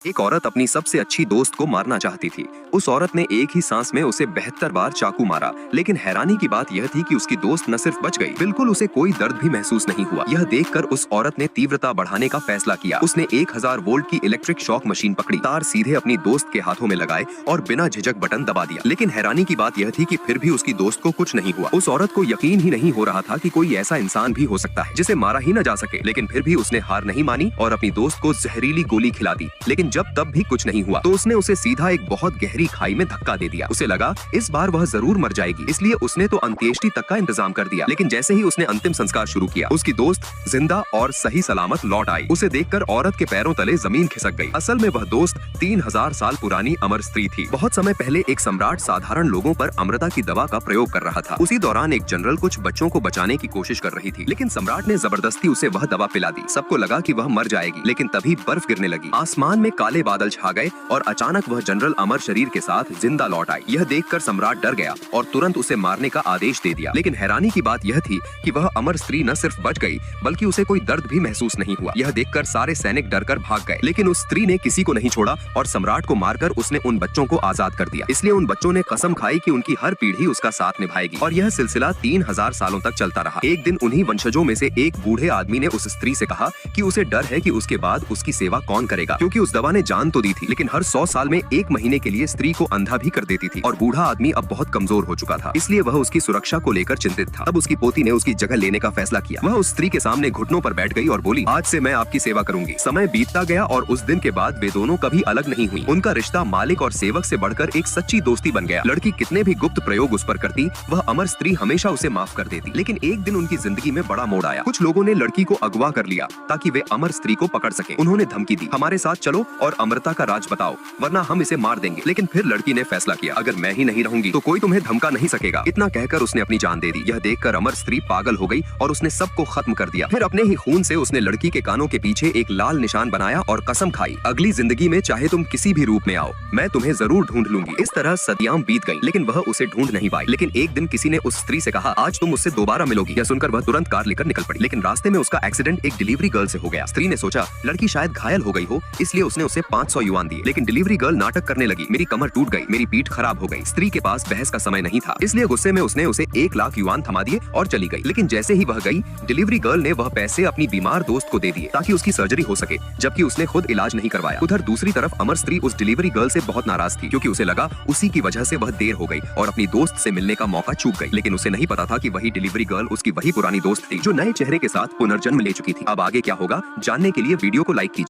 एक औरत अपनी सबसे अच्छी दोस्त को मारना चाहती थी। उस औरत ने एक ही सांस में उसे 72 बार चाकू मारा, लेकिन हैरानी की बात यह थी कि उसकी दोस्त न सिर्फ बच गई, बिल्कुल उसे कोई दर्द भी महसूस नहीं हुआ। यह देखकर उस औरत ने तीव्रता बढ़ाने का फैसला किया। उसने 1000 वोल्ट की इलेक्ट्रिक शॉक मशीन पकड़ी, तार सीधे अपनी दोस्त के हाथों में लगाए और बिना झिझक बटन दबा दिया। लेकिन हैरानी की बात यह थी कि फिर भी उसकी दोस्त को कुछ नहीं हुआ। उस औरत को यकीन ही नहीं हो रहा था कि कोई ऐसा इंसान भी हो सकता है जिसे मारा ही न जा सके। लेकिन फिर भी उसने हार नहीं मानी और अपनी दोस्त को जहरीली गोली खिला दी। लेकिन जब तब भी कुछ नहीं हुआ तो उसने उसे सीधा एक बहुत गहरी खाई में धक्का दे दिया। उसे लगा इस बार वह जरूर मर जाएगी, इसलिए उसने तो अंत्येष्टि तक का इंतजाम कर दिया। लेकिन जैसे ही उसने अंतिम संस्कार शुरू किया, उसकी दोस्त जिंदा और सही सलामत लौट आई। उसे देखकर औरत के पैरों तले जमीन खिसक गई। असल में वह दोस्त 3000 साल पुरानी अमर स्त्री थी। बहुत समय पहले एक सम्राट साधारण लोगों पर अमृता की दवा का प्रयोग कर रहा था। उसी दौरान एक जनरल कुछ बच्चों को बचाने की कोशिश कर रही थी, लेकिन सम्राट ने जबरदस्ती उसे वह दवा पिला दी। सबको लगा कि वह मर जाएगी, लेकिन तभी बर्फ गिरने लगी। आसमान में काले बादल छा गए और अचानक वह जनरल अमर शरीर के साथ जिंदा लौट आई। यह देखकर सम्राट डर गया और तुरंत उसे मारने का आदेश दे दिया। लेकिन हैरानी की बात यह थी कि वह अमर स्त्री न सिर्फ बच गई, बल्कि उसे कोई दर्द भी महसूस नहीं हुआ। यह देखकर सारे सैनिक डरकर भाग गए, लेकिन उस स्त्री ने किसी को नहीं छोड़ा और सम्राट को मारकर उसने उन बच्चों को आजाद कर दिया। इसलिए उन बच्चों ने कसम खाई कि उनकी हर पीढ़ी उसका साथ निभाएगी और यह सिलसिला 3000 सालों तक चलता रहा। एक दिन उन्हीं वंशजों में से एक बूढ़े आदमी ने उस स्त्री से कहा कि उसे डर है कि उसके बाद उसकी सेवा कौन करेगा, क्योंकि उस दवा ने जान तो दी थी, लेकिन हर 100 साल में 1 महीने के लिए स्त्री को अंधा भी कर देती थी। और बूढ़ा आदमी अब बहुत कमजोर हो चुका था, इसलिए वह उसकी सुरक्षा को लेकर चिंतित था। तब उसकी पोती ने उसकी जगह लेने का फैसला किया। वह उस स्त्री के सामने घुटनों पर बैठ गई और बोली, आज से मैं आपकी सेवा करूंगी। समय बीतता गया और उस दिन के बाद वे दोनों कभी अलग नहीं हुई। उनका रिश्ता मालिक और सेवक से बढ़कर एक सच्ची दोस्ती बन गया। लड़की कितने भी गुप्त प्रयोग उस पर करती, वह अमर स्त्री हमेशा उसे माफ कर देती। लेकिन एक दिन उनकी जिंदगी में बड़ा मोड़ आया। कुछ लोगों ने लड़की को अगवा कर लिया ताकि वे अमर स्त्री को पकड़ सके। उन्होंने धमकी दी, हमारे साथ चलो और अमरता का राज बताओ, वरना हम इसे मार देंगे। लेकिन फिर लड़की ने फैसला किया, अगर मैं ही नहीं रहूंगी तो कोई तुम्हें धमका नहीं सकेगा। इतना कहकर उसने अपनी जान दे दी। यह देखकर अमर स्त्री पागल हो गई और उसने सबको खत्म कर दिया। फिर अपने ही खून से उसने लड़की के कानों के पीछे एक लाल निशान बनाया और कसम खाई, अगली जिंदगी में चाहे तुम किसी भी रूप में आओ, मैं तुम्हें जरूर ढूंढ लूंगी। इस तरह सदियां बीत गईं, लेकिन वह उसे ढूंढ नहीं पाई। लेकिन एक दिन किसी ने उस स्त्री से कहा, आज तुम मुझसे दोबारा मिलोगी। यह सुनकर वह तुरंत कार लेकर निकल पड़ी, लेकिन रास्ते में उसका एक्सीडेंट एक डिलीवरी गर्ल से हो गया। स्त्री ने सोचा लड़की शायद घायल हो गई हो, इसलिए उसने उसे 500 युआन दिए। लेकिन डिलीवरी गर्ल नाटक करने लगी, मेरी कमर टूट गई, मेरी पीठ खराब हो गई। स्त्री के पास बहस का समय नहीं था, इसलिए गुस्से में उसने उसे 1 लाख युआन थमा दिए और चली गई। लेकिन जैसे ही वह गई, डिलीवरी गर्ल ने वह पैसे अपनी बीमार दोस्त को दे दिए ताकि उसकी सर्जरी हो सके, जबकि उसने खुद इलाज नहीं करवाया। उधर दूसरी तरफ अमर स्त्री उस डिलीवरी गर्ल से बहुत नाराज थी, क्योंकि उसे लगा उसी की वजह से वह देर हो गई और अपनी दोस्त से मिलने का मौका चूक गई। लेकिन उसे नहीं पता था कि वही डिलीवरी गर्ल उसकी वही पुरानी दोस्त थी जो नए चेहरे के साथ पुनर्जन्म ले चुकी थी। अब आगे क्या होगा जानने के लिए वीडियो को लाइक कीजिए।